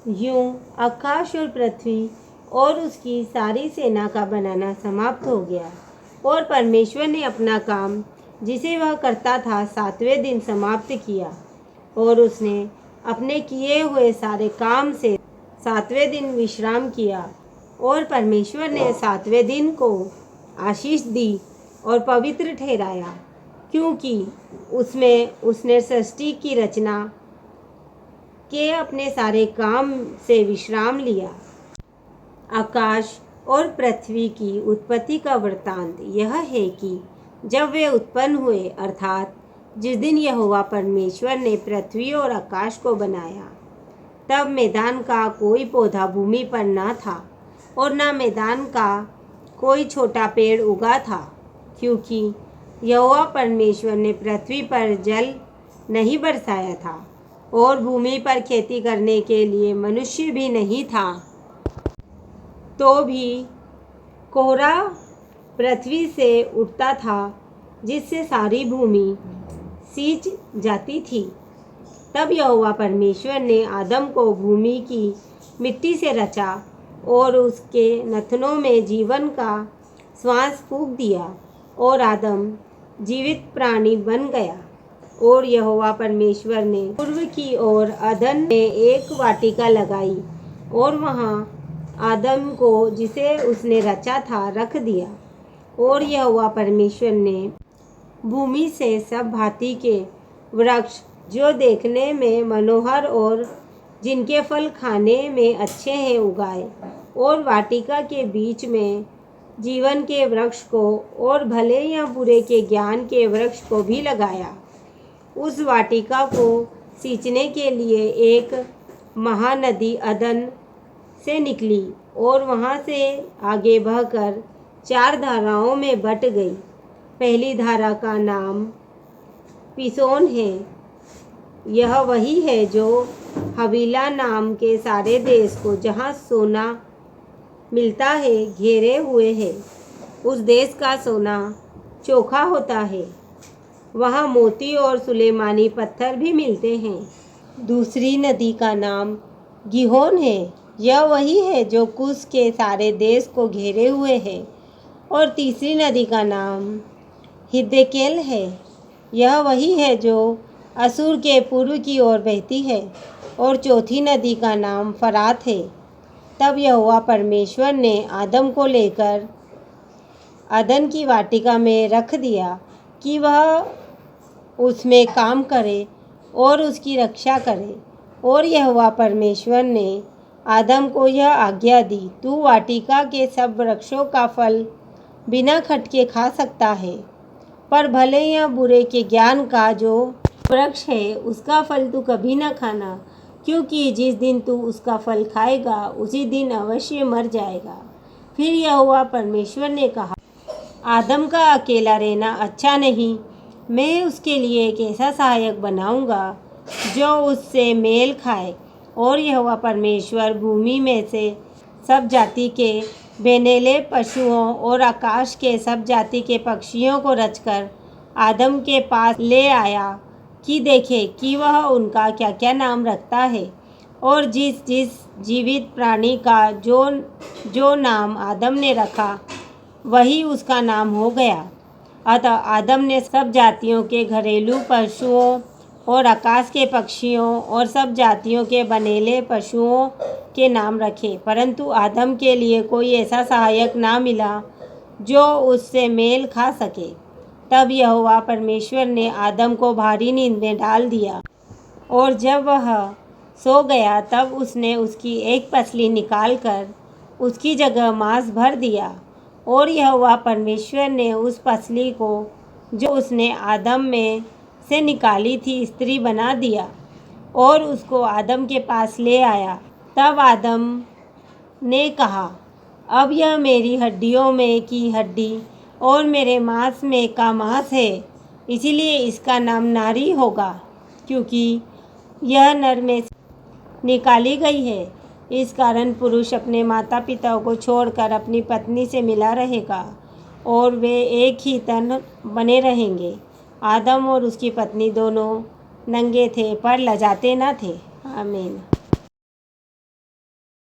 यूं आकाश और पृथ्वी और उसकी सारी सेना का बनाना समाप्त हो गया और परमेश्वर ने अपना काम जिसे वह करता था 7वें दिन समाप्त किया। और उसने अपने किए हुए सारे काम से 7वें दिन विश्राम किया। और परमेश्वर ने 7वें दिन को आशीष दी और पवित्र ठहराया, क्योंकि उसमें उसने सृष्टि की रचना के अपने सारे काम से विश्राम लिया। आकाश और पृथ्वी की उत्पत्ति का वृत्तांत यह है कि जब वे उत्पन्न हुए, अर्थात जिस दिन यहोवा परमेश्वर ने पृथ्वी और आकाश को बनाया, तब मैदान का कोई पौधा भूमि पर न था और न मैदान का कोई छोटा पेड़ उगा था, क्योंकि यहोवा परमेश्वर ने पृथ्वी पर जल नहीं बरसाया था और भूमि पर खेती करने के लिए मनुष्य भी नहीं था। तो भी कोहरा पृथ्वी से उठता था, जिससे सारी भूमि सींच जाती थी। तब यहोवा परमेश्वर ने आदम को भूमि की मिट्टी से रचा और उसके नथनों में जीवन का श्वास फूंक दिया और आदम जीवित प्राणी बन गया। और यहोवा परमेश्वर ने पूर्व की ओर अदन में एक वाटिका लगाई और वहाँ आदम को जिसे उसने रचा था रख दिया। और यहोवा परमेश्वर ने भूमि से सब भांति के वृक्ष जो देखने में मनोहर और जिनके फल खाने में अच्छे हैं उगाए, और वाटिका के बीच में जीवन के वृक्ष को और भले या बुरे के ज्ञान के वृक्ष को भी लगाया। उस वाटिका को सींचने के लिए एक महानदी अदन से निकली और वहाँ से आगे बहकर 4 धाराओं में बट गई। पहली धारा का नाम पिसोन है। यह वही है जो हवीला नाम के सारे देश को, जहाँ सोना मिलता है, घेरे हुए है। उस देश का सोना चोखा होता है, वहाँ मोती और सुलेमानी पत्थर भी मिलते हैं। दूसरी नदी का नाम गिहोन है। यह वही है जो कुश के सारे देश को घेरे हुए है। और तीसरी नदी का नाम हिद्देकेल है। यह वही है जो असुर के पूर्व की ओर बहती है। और चौथी नदी का नाम फरात है। तब यहोवा परमेश्वर ने आदम को लेकर अदन की वाटिका में रख दिया कि वह उसमें काम करे और उसकी रक्षा करे। और यहोवा परमेश्वर ने आदम को यह आज्ञा दी, तू वाटिका के सब वृक्षों का फल बिना खटके खा सकता है, पर भले या बुरे के ज्ञान का जो वृक्ष है उसका फल तू कभी न खाना, क्योंकि जिस दिन तू उसका फल खाएगा उसी दिन अवश्य मर जाएगा। फिर यहोवा परमेश्वर ने कहा, आदम का अकेला रहना अच्छा नहीं, मैं उसके लिए एक ऐसा सहायक बनाऊंगा जो उससे मेल खाए। और यहोवा परमेश्वर भूमि में से सब जाति के बेनेले पशुओं और आकाश के सब जाति के पक्षियों को रचकर आदम के पास ले आया कि देखे कि वह उनका क्या क्या नाम रखता है। और जिस जिस जीवित प्राणी का जो जो नाम आदम ने रखा, वही उसका नाम हो गया। अतः आदम ने सब जातियों के घरेलू पशुओं और आकाश के पक्षियों और सब जातियों के बनेले पशुओं के नाम रखे, परंतु आदम के लिए कोई ऐसा सहायक ना मिला जो उससे मेल खा सके। तब यहोवा परमेश्वर ने आदम को भारी नींद में डाल दिया, और जब वह सो गया तब उसने उसकी एक पसली निकालकर उसकी जगह मांस भर दिया। और यहोवा परमेश्वर ने उस पसली को जो उसने आदम में से निकाली थी स्त्री बना दिया और उसको आदम के पास ले आया। तब आदम ने कहा, अब यह मेरी हड्डियों में की हड्डी और मेरे मांस में का मांस है, इसीलिए इसका नाम नारी होगा, क्योंकि यह नर में से निकाली गई है। इस कारण पुरुष अपने माता पिता को छोड़कर अपनी पत्नी से मिला रहेगा और वे एक ही तन बने रहेंगे। आदम और उसकी पत्नी दोनों नंगे थे पर लजाते न थे। आमीन।